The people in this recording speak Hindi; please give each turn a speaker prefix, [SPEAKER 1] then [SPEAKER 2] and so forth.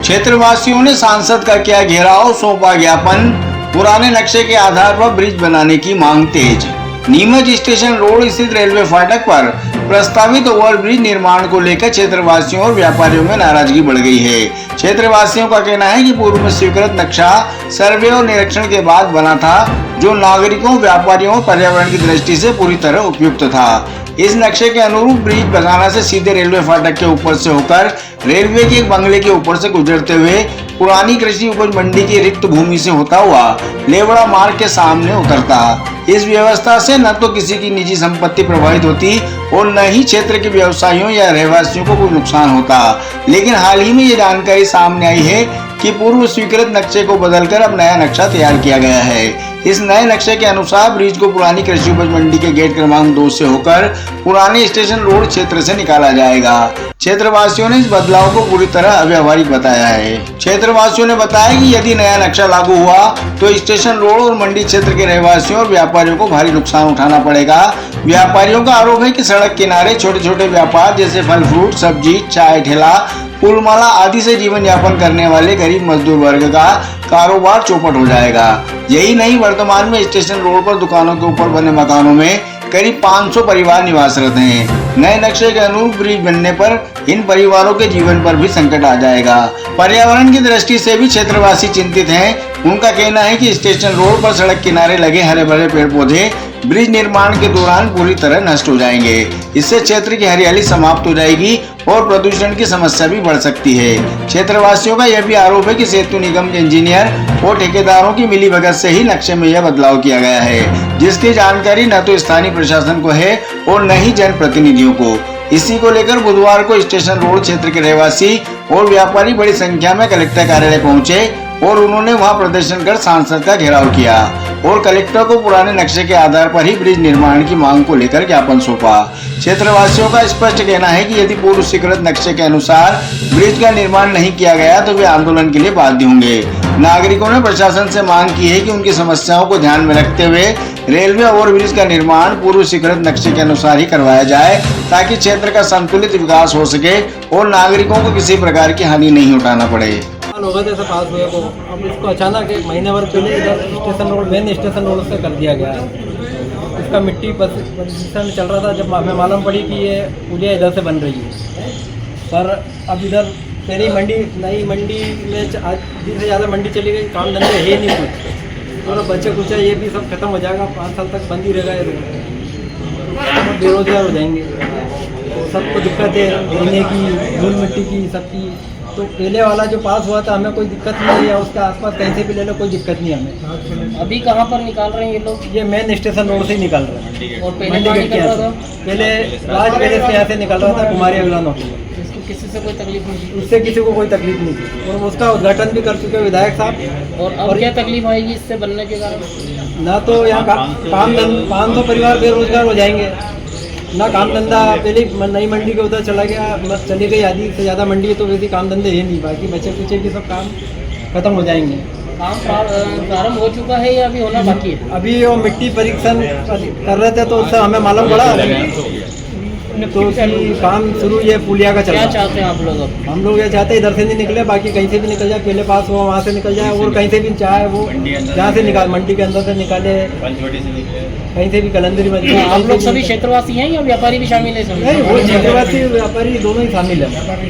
[SPEAKER 1] क्षेत्रवासियों ने सांसद का किया घेराव, सौंपा ज्ञापन, पुराने नक्शे के आधार पर ब्रिज बनाने की मांग तेज। नीमच स्टेशन रोड स्थित रेलवे फाटक पर प्रस्तावित ओवरब्रिज निर्माण को लेकर क्षेत्रवासियों और व्यापारियों में नाराजगी बढ़ गई है। क्षेत्रवासियों का कहना है कि पूर्व में स्वीकृत नक्शा सर्वे और निरीक्षण के बाद बना था, जो नागरिकों, व्यापारियों और पर्यावरण की दृष्टि से पूरी तरह उपयुक्त था। इस नक्शे के अनुरूप ब्रिज बनाना से सीधे रेलवे फाटक के ऊपर से होकर रेलवे के एक बंगले के ऊपर से गुजरते हुए पुरानी कृषि उपज मंडी की रिक्त भूमि से होता हुआ लेवड़ा मार्ग के सामने उतरता। इस व्यवस्था से न तो किसी की निजी संपत्ति प्रभावित होती और न ही क्षेत्र के व्यवसायियों या रहवासियों को कोई नुकसान होता। लेकिन हाल ही में ये जानकारी सामने आई है कि पूर्व स्वीकृत नक्शे को बदलकर अब नया नक्शा तैयार किया गया है। इस नए नक्शे के अनुसार ब्रिज को पुरानी कृषि उपज मंडी के गेट क्रमांक 2 से होकर पुराने स्टेशन रोड क्षेत्र से निकाला जाएगा। क्षेत्रवासियों ने इस बदलाव को पूरी तरह अव्यावहारिक बताया है। क्षेत्रवासियों ने बताया कि यदि नया नक्शा लागू हुआ तो स्टेशन रोड और मंडी क्षेत्र के रहवासियों और व्यापारियों को भारी नुकसान उठाना पड़ेगा। व्यापारियों का आरोप है कि सड़क किनारे छोटे छोटे व्यापार जैसे फल फ्रूट, सब्जी, चाय ठेला, फूलमाला आदि से जीवन यापन करने वाले गरीब मजदूर वर्ग का कारोबार चौपट हो जाएगा। यही नहीं, वर्तमान में स्टेशन रोड पर दुकानों के ऊपर बने मकानों में करीब 500 परिवार निवासरत हैं। नए नक्शे के अनुरूप ब्रिज बनने पर इन परिवारों के जीवन पर भी संकट आ जाएगा। पर्यावरण की दृष्टि से भी क्षेत्रवासी चिंतित हैं। उनका कहना है कि स्टेशन रोड पर सड़क किनारे लगे हरे भरे पेड़ पौधे ब्रिज निर्माण के दौरान पूरी तरह नष्ट हो जाएंगे। इससे क्षेत्र की हरियाली समाप्त हो जाएगी और प्रदूषण की समस्या भी बढ़ सकती है। क्षेत्रवासियों का यह भी आरोप है कि सेतु निगम के इंजीनियर और ठेकेदारों की मिलीभगत से ही नक्शे में यह बदलाव किया गया है, जिसकी जानकारी न तो स्थानीय प्रशासन को है और न ही जनप्रतिनिधियों को। इसी को लेकर बुधवार को स्टेशन रोड क्षेत्र के रहवासी और व्यापारी बड़ी संख्या में कलेक्टर कार्यालय पहुंचे और उन्होंने वहां प्रदर्शन कर सांसद का घेराव किया और कलेक्टर को पुराने नक्शे के आधार पर ही ब्रिज निर्माण की मांग को लेकर ज्ञापन सौंपा। क्षेत्रवासियों का स्पष्ट कहना है कि यदि पूर्व स्वीकृत नक्शे के अनुसार ब्रिज का निर्माण नहीं किया गया तो वे आंदोलन के लिए बाध्य होंगे। नागरिकों ने प्रशासन से मांग की है कि उनकी समस्याओं को ध्यान में रखते हुए रेलवे ओवरब्रिज का निर्माण पूर्व स्वीकृत नक्शे के अनुसार ही करवाया जाए, ताकि क्षेत्र का संतुलित विकास हो सके और नागरिकों को किसी प्रकार की हानि नहीं उठाना पड़े।
[SPEAKER 2] होगा जैसे पास हुए को अब इसको अचानक एक महीने भर पहले इधर station road main station road से कर दिया गया है। इसका मिट्टी में चल रहा था, जब हमें मालूम पड़ी कि ये पुलिया इधर से बन रही है। पर अब इधर पहले मंडी नई मंडी में 10 से ज़्यादा मंडी चली गई, काम धंधे है नहीं कुछ, और बच्चे कुछ ये भी सब खत्म हो जाएगा। 5 साल तक बंद ही रहेगा ये रोड, बेरोजगार हो जाएंगे। तो सबको दिक्कत है, रहने की, धूल मिट्टी की, सबकी। तो पहले वाला जो पास हुआ था हमें कोई दिक्कत नहीं है, उसके आसपास कहीं से भी ले लो कोई दिक्कत नहीं हमें।
[SPEAKER 3] अभी कहाँ पर निकाल रहे हैं ये लोग?
[SPEAKER 2] ये मेन स्टेशन रोड से ही निकल रहे हैं।
[SPEAKER 3] और पहले कहाँ निकल रहा था?
[SPEAKER 2] पहले राज पैलेस से यहाँ से निकल रहा था कुमारी अगलानों की।
[SPEAKER 3] इसको किसी से कोई तकलीफ नहीं थी?
[SPEAKER 2] उससे किसी को कोई तकलीफ नहीं थी और उसका उद्घाटन भी कर चुके हैं विधायक साहब।
[SPEAKER 3] और क्या तकलीफ आएगी इससे बनने के कारण?
[SPEAKER 2] ना तो यहाँ काम 500 परिवार बेरोजगार हो जाएंगे, ना काम धंधा। पहले नई मंडी के उधर चला गया, बस चली गई आधी से ज़्यादा मंडी है, तो वैसे काम धंधे है नहीं, बाकी बच्चे कुचे की सब काम खत्म हो जाएंगे।
[SPEAKER 3] काम प्रारंभ हो चुका है या अभी होना बाकी है?
[SPEAKER 2] अभी वो मिट्टी परीक्षण कर रहे थे तो उससे हमें मालूम पड़ा तो काम शुरू ये पुलिया का चल रहा है।
[SPEAKER 3] क्या चाहते हैं आप लोग?
[SPEAKER 2] हम लोग ये चाहते हैं इधर से नहीं निकले, बाकी कहीं से भी निकल जाए, पहले पास हुआ वहाँ से निकल जाए, और कहीं से भी चाहे वो जहाँ से निकाल, मंडी के अंदर से निकाले, कहीं से भी कलंदरी में।
[SPEAKER 3] आप लोग सभी क्षेत्रवासी हैं या व्यापारी भी शामिल है?
[SPEAKER 2] नहीं, वो क्षेत्रवासी व्यापारी दोनों ही शामिल है।